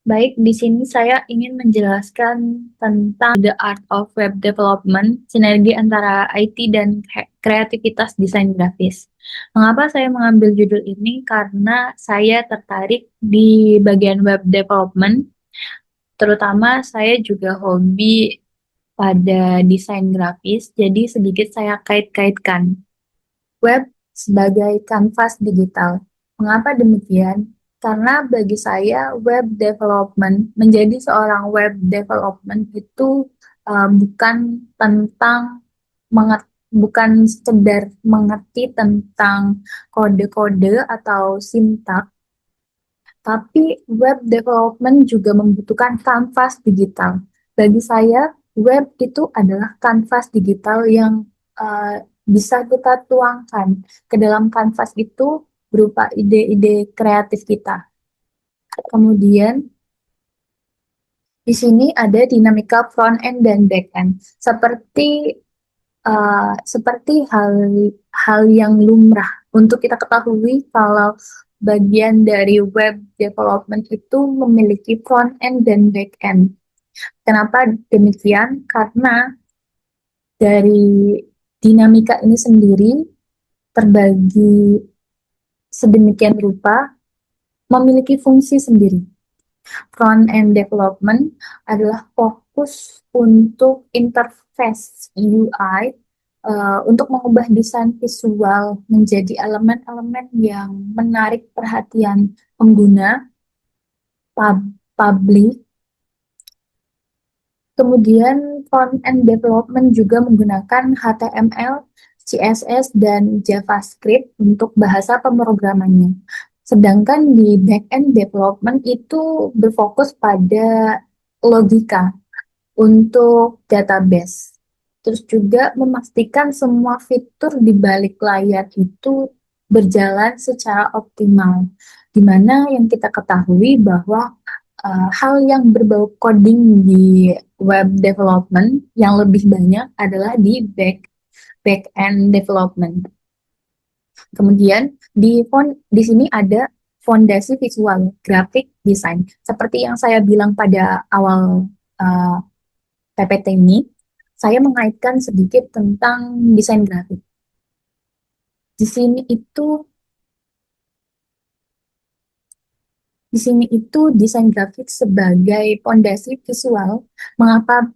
Baik, di sini saya ingin menjelaskan tentang the art of web development, sinergi antara IT dan kreativitas desain grafis. Mengapa saya mengambil judul ini? Karena saya tertarik di bagian web development, terutama saya juga hobi pada desain grafis, jadi sedikit saya kait-kaitkan. Web sebagai kanvas digital. Mengapa demikian? Karena bagi saya web development, menjadi seorang web development itu bukan tentang bukan sekedar mengerti tentang kode-kode atau sintak, tapi web development juga membutuhkan kanvas digital. Bagi saya, web itu adalah kanvas digital yang bisa kita tuangkan ke dalam kanvas itu berupa ide-ide kreatif kita. Kemudian di sini ada dinamika front end dan back end. Seperti hal yang lumrah untuk kita ketahui kalau bagian dari web development itu memiliki front end dan back end. Kenapa demikian? Karena dari dinamika ini sendiri terbagi sedemikian rupa memiliki fungsi sendiri. Front-end development adalah fokus untuk interface UI untuk mengubah desain visual menjadi elemen-elemen yang menarik perhatian pengguna, publik. Kemudian front-end development juga menggunakan HTML, CSS, dan JavaScript untuk bahasa pemrogramannya. Sedangkan di back-end development itu berfokus pada logika untuk database. Terus juga memastikan semua fitur di balik layar itu berjalan secara optimal. Di mana yang kita ketahui bahwa hal yang berbau coding di web development yang lebih banyak adalah di back end development. Kemudian di sini ada fondasi visual graphic design. Seperti yang saya bilang pada awal uh, PPT ini, saya mengaitkan sedikit tentang desain grafik. Di sini itu di sini itu desain grafik sebagai fondasi visual. Mengapa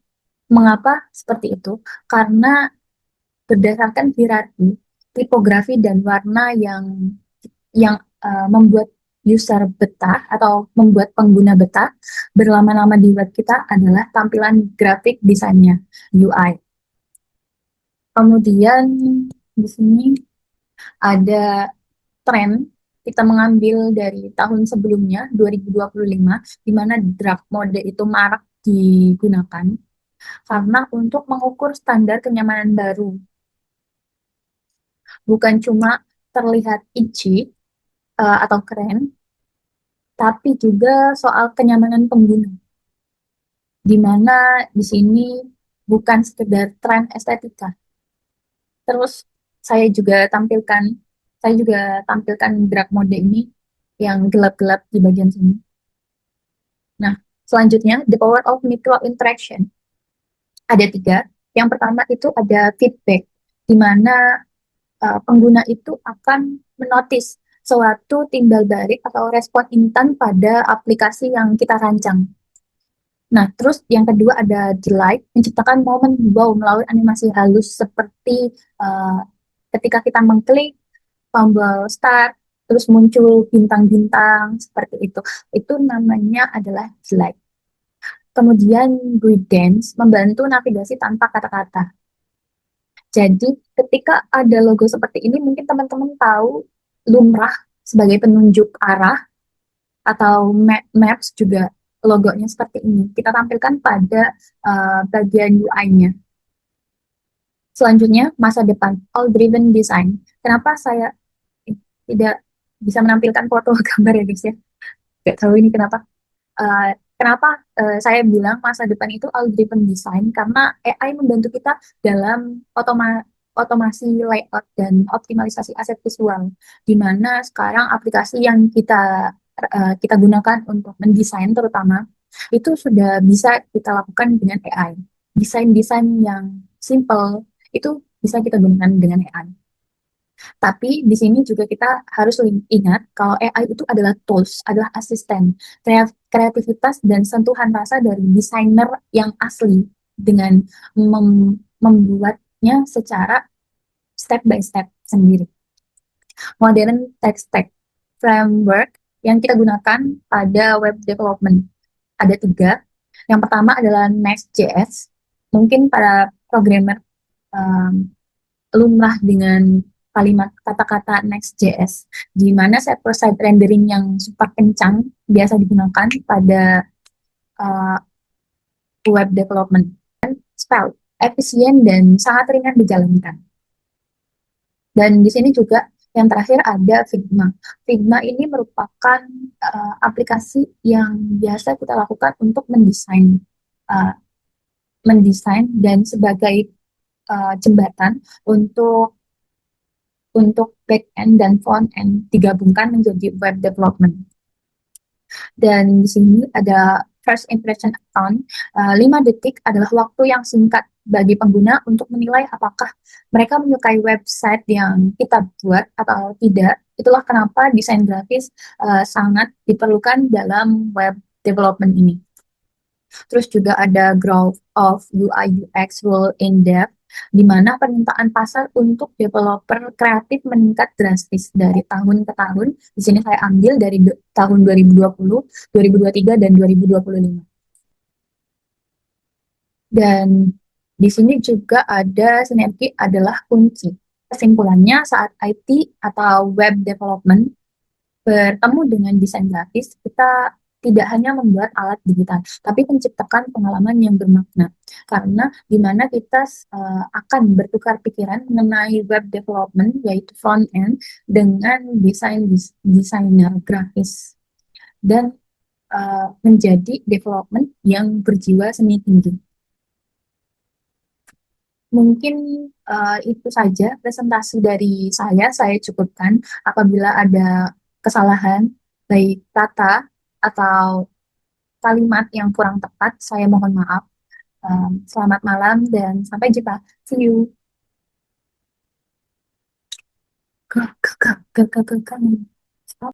mengapa seperti itu? Karena berdasarkan hierarki, tipografi dan warna yang membuat user betah atau membuat pengguna betah berlama-lama di web kita adalah tampilan grafik desainnya, UI. Kemudian di sini ada tren, kita mengambil dari tahun sebelumnya 2025 di mana draft mode itu marak digunakan karena untuk mengukur standar kenyamanan baru, bukan cuma terlihat itchy atau keren, tapi juga soal kenyamanan pengguna, di mana di sini bukan sekedar tren estetika. Terus saya juga tampilkan saya juga tampilkan drag mode ini yang gelap-gelap di bagian sini. Nah, selanjutnya the power of micro interaction. Ada tiga. Yang pertama itu ada feedback, di mana pengguna itu akan menotis suatu timbal balik atau respon instan pada aplikasi yang kita rancang. Nah, terus yang kedua ada delight, menciptakan momen wow melalui animasi halus seperti uh, ketika kita mengklik tombol start, terus muncul bintang-bintang seperti itu. Itu namanya adalah delight. Kemudian Breakdance membantu navigasi tanpa kata-kata. Jadi ketika ada logo seperti ini, mungkin teman-teman tahu lumrah sebagai penunjuk arah atau maps juga logonya seperti ini. Kita tampilkan pada bagian UI-nya. Selanjutnya, masa depan, all-driven design. Kenapa saya tidak bisa menampilkan foto gambar ya guys ya? Gak tahu ini kenapa. Kenapa saya bilang masa depan itu all-driven design? Karena AI membantu kita dalam otomasi layout dan optimalisasi aset visual. Di mana sekarang aplikasi yang kita kita gunakan untuk mendesain terutama, itu sudah bisa kita lakukan dengan AI. Desain-desain yang simple itu bisa kita gunakan dengan AI. Tapi di sini juga kita harus ingat kalau AI itu adalah tools, adalah asisten. Kreativitas dan sentuhan rasa dari desainer yang asli dengan membuatnya secara step by step sendiri. Modern tech stack framework yang kita gunakan pada web development ada tiga. Yang pertama adalah Next.js. Mungkin para programmer um, lumrah dengan kalimat kata-kata Next.js, di mana server-side rendering yang super kencang biasa digunakan pada uh, web development. Spell, efisien dan sangat ringan dijalankan. Dan di sini juga yang terakhir ada Figma. Figma ini merupakan aplikasi yang biasa kita lakukan untuk uh, mendesain dan sebagai jembatan untuk back end dan front end digabungkan menjadi web development. Dan di sini ada first impression account. 5 detik adalah waktu yang singkat bagi pengguna untuk menilai apakah mereka menyukai website yang kita buat atau tidak. Itulah kenapa desain grafis sangat diperlukan dalam web development ini. Terus juga ada growth of UI UX rule in depth, di mana permintaan pasar untuk developer kreatif meningkat drastis dari tahun ke tahun. Di sini saya ambil dari tahun 2020, 2023, dan 2025. Dan di sini juga ada sinergi adalah kunci. Kesimpulannya, saat IT atau web development bertemu dengan desain grafis, kita tidak hanya membuat alat digital, tapi menciptakan pengalaman yang bermakna. Karena di mana kita akan bertukar pikiran mengenai web development, yaitu front end, dengan desainer grafis. Dan menjadi development yang berjiwa seni tinggi. Mungkin itu saja presentasi dari saya cukupkan. Apabila ada kesalahan, baik kata atau kalimat yang kurang tepat, saya mohon maaf. Selamat malam dan sampai jumpa. See you. Ke, ke, ke, ke, ke, ke.